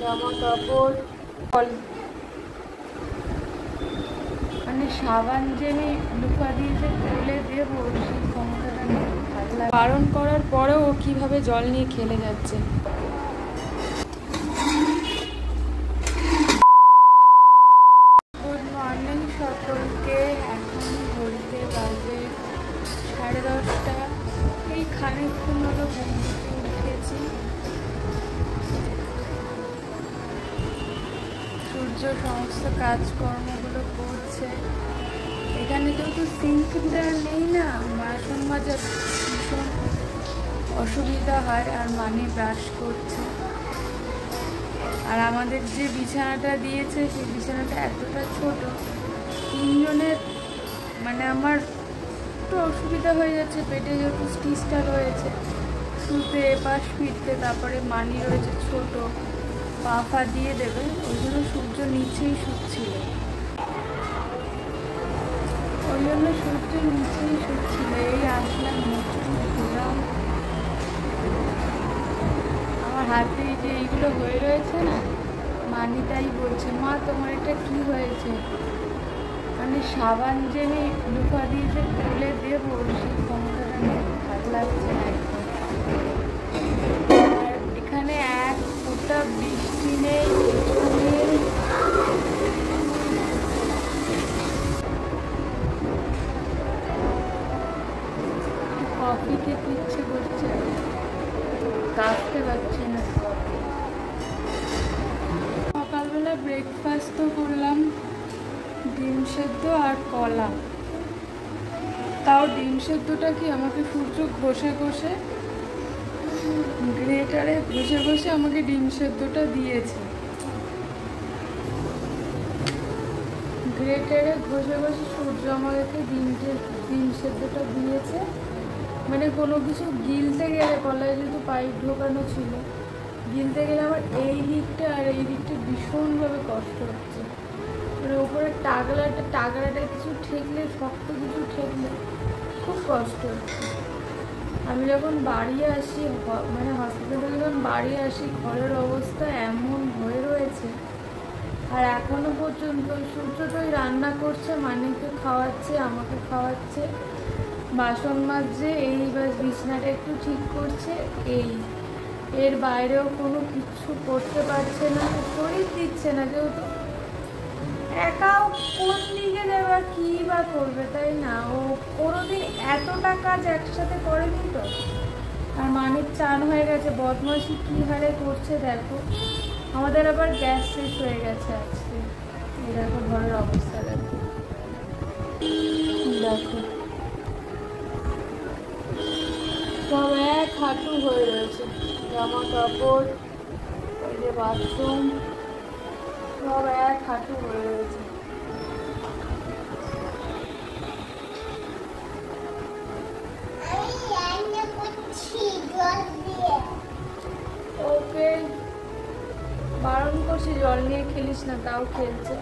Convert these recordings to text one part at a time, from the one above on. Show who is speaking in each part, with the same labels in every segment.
Speaker 1: জামা কাপড় মানে সাবান যে আমি লুকা দিয়ে যে ফেলে দেবো সেই ক্ষমতাটা নেই। ভালো লাগে বারণ করার পরেও ও কীভাবে জল নিয়ে খেলে যাচ্ছে। গুড মর্নিং সকলকে। এখন ঘড়িতে বাজে 10:30। এই খানিকক্ষণ হলো ঘুম থেকে উঠেছি। সূর্য সমস্ত কাজকর্মগুলো করছে। এখানে যেহেতু সিঙ্কটা নেই না, বাসন মাজার ভীষণ অসুবিধা হয়। আর মানে ব্রাশ করছে। আর আমাদের যে বিছানাটা দিয়েছে সেই বিছানাটা এতটা ছোট, তিনজনের মানে আমার একটু অসুবিধা হয়ে যাচ্ছে। পেটে যেহেতু স্টিচটা রয়েছে, শুতে এপাশ ফিরতে, তারপরে মানি রয়েছে ছোট, পা ফা দিয়ে দেবে, ওই জন্য সূর্য নিচেই শুচ্ছিল। এই আসলাম, ঘুরলাম। আমার হাতে যে এইগুলো হয়ে রয়েছে না, মানিটাই বলছে, মা তোমার এটা কি হয়েছে? মানে সাবান যে আমি লুকা দিয়ে যে ফেলে দেবো সেই ক্ষমতাটা নেই। ভালো লাগছে না একদম। আর এখানে এক ফোঁটা বৃষ্টি নেই, কফি খেতে ইচ্ছে করছে, কাঁদতে পারছি না। সকালবেলা ব্রেকফাস্ট তো করলাম, ডিম সেদ্ধ আর কলা। তাও ডিম সেদ্ধটা কি আমাকে সূর্য ঘষে ঘষে, গ্রেটারে ঘষে ঘষে আমাকে ডিম সেদ্ধটা দিয়েছে। গ্রেটারে ঘষে ঘষে সূর্য আমাকে ডিম সেদ্ধটা দিয়েছে। মানে কোনো কিছু গিলতে গেলে, কলায় যেহেতু পাইপ ঢোকানো ছিল, গিলতে গেলে আমার এই দিকটা আর এই দিকটা ভীষণভাবে কষ্ট হচ্ছে। মানে ওপরে টাগলাটা কিছু ঠেকলে, শক্ত কিছু ঠেকলে খুব কষ্ট হচ্ছে। আমি যখন বাড়ি আসি, মানে হসপিটালে যখন বাড়ি আসি, ঘরের অবস্থা এমন হয়ে রয়েছে। আর এখনো পর্যন্ত সূর্যটাই রান্না করছে, মানিকে খাওয়াচ্ছে, আমাকে খাওয়াচ্ছে, বাসন মাজছে, এই বাস বিছনাটা একটু ঠিক করছে। এর বাইরেও কোনো কিছু করতে পারছে না, শরীর দিচ্ছে না। যেহেতু একাও কোন দিকে যাবে, কি বা করবে, তাই না? ও কোনোদিন এতটা কাজ একসাথে করেনি তো। আর মানিক চান হয়ে গেছে, বদমাশি কি হারে করছে দেখো। আমাদের আবার গ্যাস শেষ হয়ে গেছে আজকে। এই দেখো ঘরের অবস্থা, দেখো সব এক হাঁটু হয়ে রয়েছে। জামা কাপড়, এই যে বাথরুম, সব এক হাঁটু হয়ে রয়েছে। ওকে বারণ করছি জল নিয়ে খেলিস না, তাও খেলছে।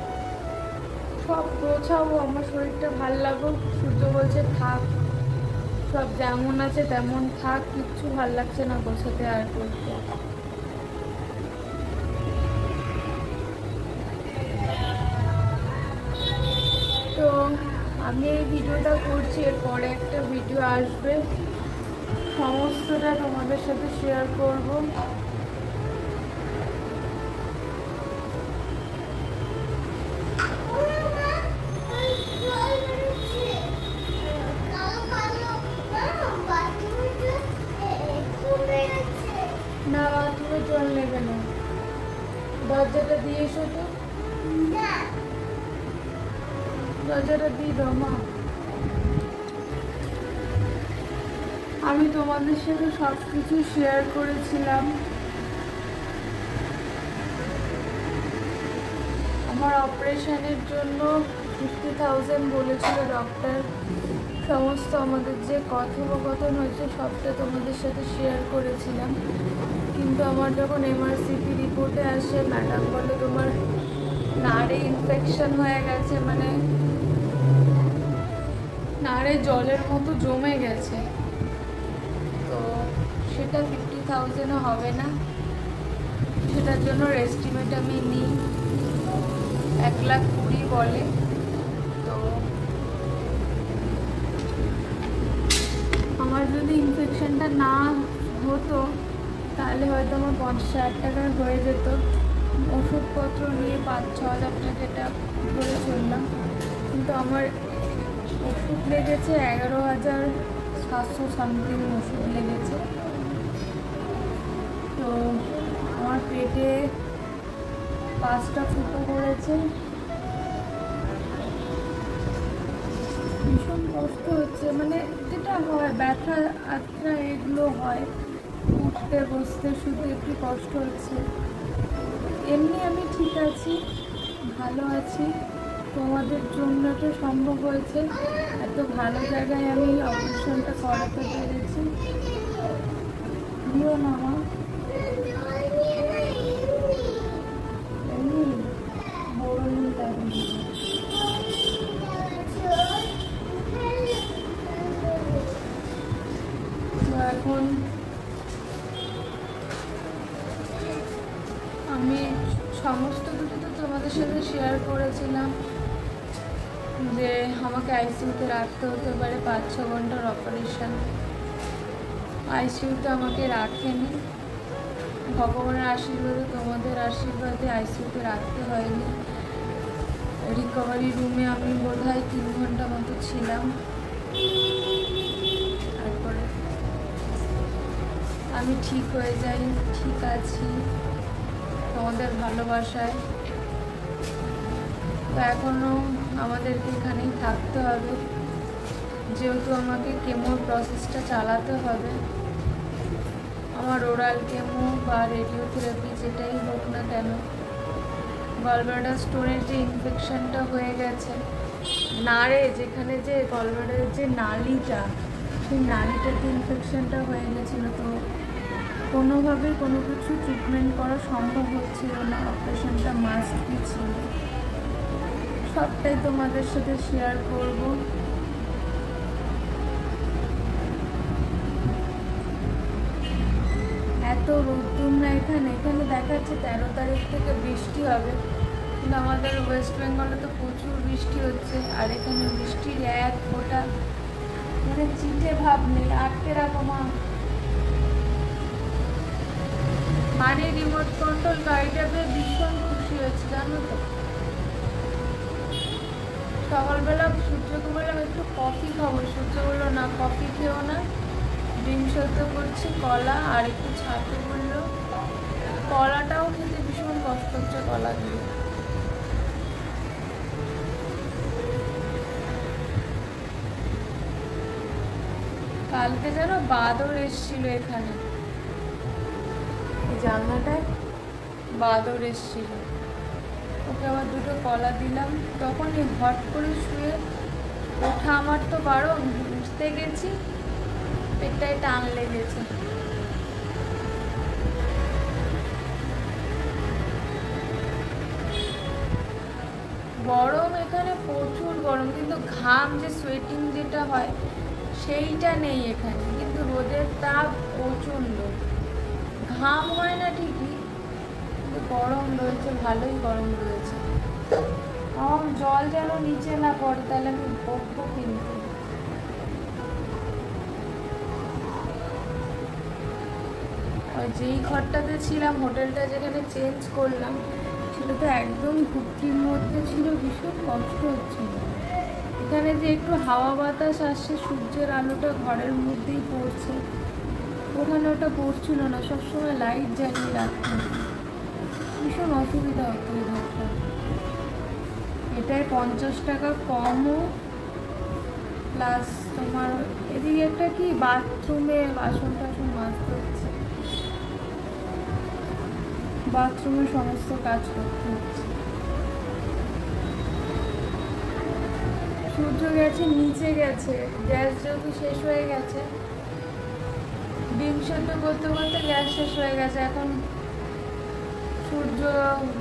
Speaker 1: সব গোছাবো, আমার শরীরটা ভাল লাগুক। সূর্য বলছে থাক, সব যেমন আছে তেমন থাক, কিচ্ছু ভাল লাগছে না গোছাতে আর করতে। তো আমি এই ভিডিওটা করছি, এরপরে একটা ভিডিও আসবে, সমস্তটা তোমাদের সাথে শেয়ার করব। না, বাথরুমে জল নেবে না, দরজাটা দিয়ে এসো তো। দরজাটা দিয়ে দাও মা। আমি তোমাদের সাথে সব কিছু শেয়ার করেছিলাম। আমার অপারেশনের জন্য 50,000 বলেছিল ডক্টর। সমস্ত আমাদের যে কথোপকথন হয়েছে সবটা তোমাদের সাথে শেয়ার করেছিলাম। কিন্তু আমার যখন এমআরসিপি রিপোর্টে আসে, ম্যাডাম বলে তোমার নাড়ে ইনফেকশন হয়ে গেছে, মানে নাড়ে জলের মতো জমে গেছে। তো সেটা 50,000 হবে না, সেটা যেটার জন্য এস্টিমেট আমি নিই 1,20,000 বলে। তো আমার যদি ইনফেকশনটা না হতো তাহলে হয়তো আমার 50,000 টাকার হয়ে যেত। ওষুধপত্র নিয়ে 5-6 হাজার টাকা করে চললাম, কিন্তু আমার ওষুধ লেগেছে 11,700 সামথিং ওষুধ লেগেছে। তো আমার পেটে 5টা ফুটো করেছে, ভীষণ কষ্ট হচ্ছে। মানে যেটা হয় ব্যথা আত্রা এগুলো হয়, উঠতে বসতে শুধু একটু কষ্ট হচ্ছে। এমনি আমি ঠিক আছি, ভালো আছি। তোমাদের জন্য তো সম্ভব হয়েছে, এত ভালো জায়গায় আমি অপারেশনটা করাতে পেরেছি। দিও না মা, এমনি বড় নিয়ে লাগবে। তো এখন আমি সমস্ত কিছু তো তোমাদের সাথে শেয়ার করেছিলাম যে আমাকে আইসিইউতে রাখতে হতে পারে 5-6 ঘন্টার অপারেশন। আইসিইউতে আমাকে রাখেনি, ভগবানের আশীর্বাদে তোমাদের আশীর্বাদে আইসিইউতে রাখতে হয়নি। রিকভারি রুমে আমি বোধহয় 3 ঘন্টা মতো ছিলাম। তারপরে আমি ঠিক হয়ে যাই, ঠিক আছি তোমাদের ভালোবাসায়। তো এখনও আমাদেরকে এখানেই থাকতে হবে, যেহেতু আমাকে কেমোর প্রসেসটা চালাতে হবে। আমার ওরাল কেমো বা রেডিওথেরাপি যেটাই হোক না কেন, গলব্লাডার স্টোনের যে ইনফেকশনটা হয়ে গেছে, নাড়ে যেখানে যে গলব্লাডারের যে নালিটা, সেই নালিটাতে ইনফেকশনটা হয়ে গেছিলো। তো কোনোভাবে কোনো কিছু ট্রিটমেন্ট করা সম্ভব হচ্ছিল না, অপারেশনটা মাস্ট বি ছিল। সবটাই তোমাদের সাথে শেয়ার করব। এত রোদ্দুর না এখানে দেখাচ্ছে 13 তারিখ থেকে বৃষ্টি হবে, কিন্তু আমাদের ওয়েস্ট বেঙ্গলে তো প্রচুর বৃষ্টি হচ্ছে। আর এখানে বৃষ্টির এক ফোঁটা মানে চিটে ভাব নেই। আটকে রাখো মা। মানে রিমোট কন্ট্রোল গাড়িটা পেয়ে ভীষণ খুশি হয়েছে, জানো তো। সকালবেলা সূর্যকে বললাম একটু কফি খাবো, সূর্য বললো না কফি খেও না, ডিম সেদ্ধ করছি, কলা আর একটু ছাতু বললো। কলাটাও খেতে ভীষণ কষ্ট হচ্ছে, কলা দিয়ে। কালকে যেন বাদর এসছিল এখানে, জানলাটায় বাদর এসছিল। ওকে আবার 2টো কলা দিলাম। তখনই হট করে শুয়ে ওঠা আমার তো বারণ, বুঝতে গেছি পেটটায় টান লেগেছে। গরম এখানে প্রচুর গরম, কিন্তু ঘাম যে সোয়েটিং যেটা হয় সেইটা নেই এখানে। কিন্তু রোদের তাপ প্রচণ্ড, ঘাম হয় না ঠিকই, কিন্তু গরম রয়েছে, ভালোই গরম রয়েছে। আমার জল যেন নিচে না পড়ে, তাহলে আমি বকবো কিন্তু। যেই ঘরটাতে ছিলাম, হোটেলটা যেখানে চেঞ্জ করলাম, সেটা তো একদম ঘুপটির মধ্যে ছিল, ভীষণ কষ্ট হচ্ছিল। এখানে যে একটু হাওয়া বাতাস আসছে, সূর্যের আলোটা ঘরের মধ্যেই পড়ছে, ওখানে ওটা পড়ছিল না, সবসময় লাইট জ্বালিয়ে রাখতাম, ভীষণ অসুবিধা হতো এই ঘরটা। এটায় 50 টাকা কমও, প্লাস তোমার এদিকে একটা কি বাথরুমে বাসন টাসন মাজতে হচ্ছে, বাথরুমে সমস্ত কাজ করতে হচ্ছে। সূর্য গেছে নিচে গেছে, গ্যাস যেহেতু শেষ হয়ে গেছে, ডিম সেদ্ধ করতে করতে গ্যাস শেষ হয়ে গেছে। এখন সূর্য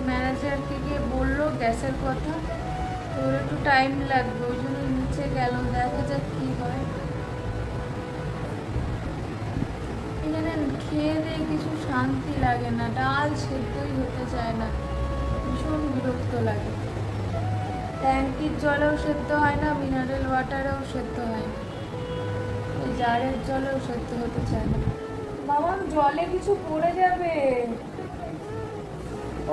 Speaker 1: ম্যানেজারকে গিয়ে বললো গ্যাসের কথা, ওর একটু টাইম লাগবে, ওই জন্য নিচে গেল, দেখা যাক কি হয়। এখানে খেয়ে দিয়ে কিছু শান্তি লাগে না, ডাল সেদ্ধই হতে চায় না, ভীষণ বিরক্ত লাগে। ট্যাঙ্কির জলেও সেদ্ধ হয় না, মিনারেল ওয়াটারেও সেদ্ধ হয় না, এই জারের জলেও সেদ্ধ হতে চায় না। বাবা জলে কিছু পড়ে যাবে,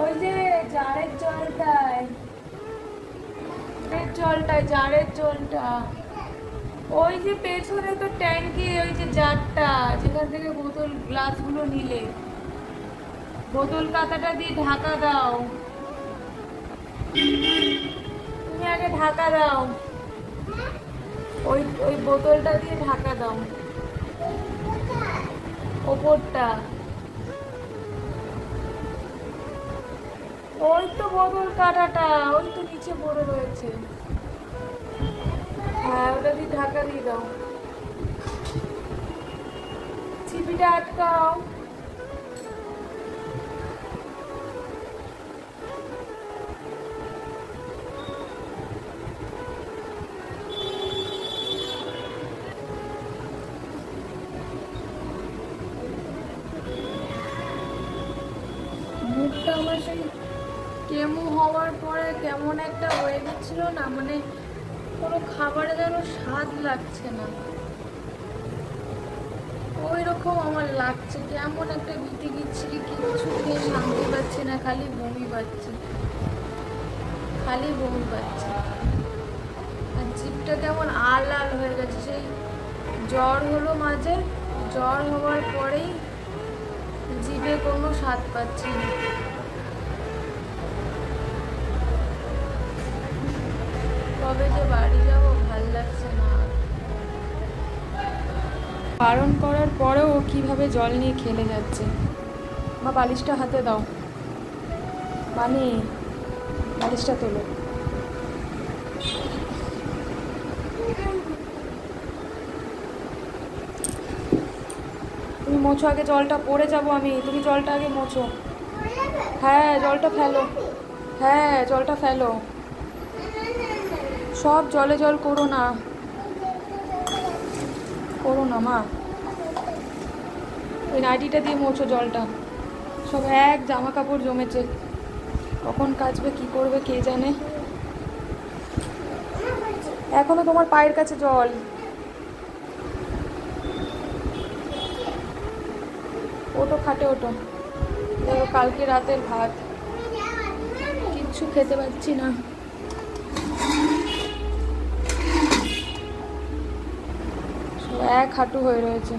Speaker 1: ওই যে জারের জলটায়, জারের জলটা, ওই যে পেছনে তো ট্যাঙ্কি, ওই যে জারটা যেখান থেকে বোতল গ্লাসগুলো নিলে, বোতল কাঁটাটা দিয়ে ঢাকা দাও, তুমি আগে ঢাকা দাও, ওই ওই বোতলটা দিয়ে ঢাকা দাও ওপরটা। ওই তো বোতল কাঁটাটা ওই তো নিচে পড়ে রয়েছে, হ্যাঁ ওটা দিয়ে ঢাকা দিয়ে দাও, ছিপিটা আটকাও। মুখটা আমার সেই কেমো হওয়ার পরে কেমন একটা হয়ে গেছিল না, মানে কোনো খাবারে যেন স্বাদ লাগছে না, ওই রকম আমার লাগছে, কেমন একটা ভীতি গিচ্ছিরি, কিচ্ছু খেয়ে শান্তি পাচ্ছি না, খালি বমি পাচ্ছি, খালি বমি পাচ্ছি, আর জিভটা কেমন লাল হয়ে গেছে। সেই জ্বর হলো মাঝে, জ্বর হওয়ার পরেই জিভে কোনো স্বাদ পাচ্ছি না। কবে যে বাড়ি যাবো ভাল লাগছে না। বারণ করার পরেও ও কিভাবে জল নিয়ে খেলে যাচ্ছে। মা বালিশটা হাতে দাও, মানে বালিশটা তোলো। তুমি মোছো আগে, জলটা পড়ে যাবো আমি, তুমি জলটা আগে মোছো। হ্যাঁ জলটা ফেলো, হ্যাঁ জলটা ফেলো, সব জলে জল করো না, করো না মা, ওই নাইটিটা দিয়ে মোছো জলটা, সব এক জামা কাপড় জমেছে, কখন কাচবে কি করবে কে জানে। এখনো তোমার পায়ের কাছে জল, ওটো খাটে ওটো, দেখো কালকে রাতের ভাত, কিচ্ছু খেতে পাচ্ছি না, এক হাঁটু হয়ে রয়েছে।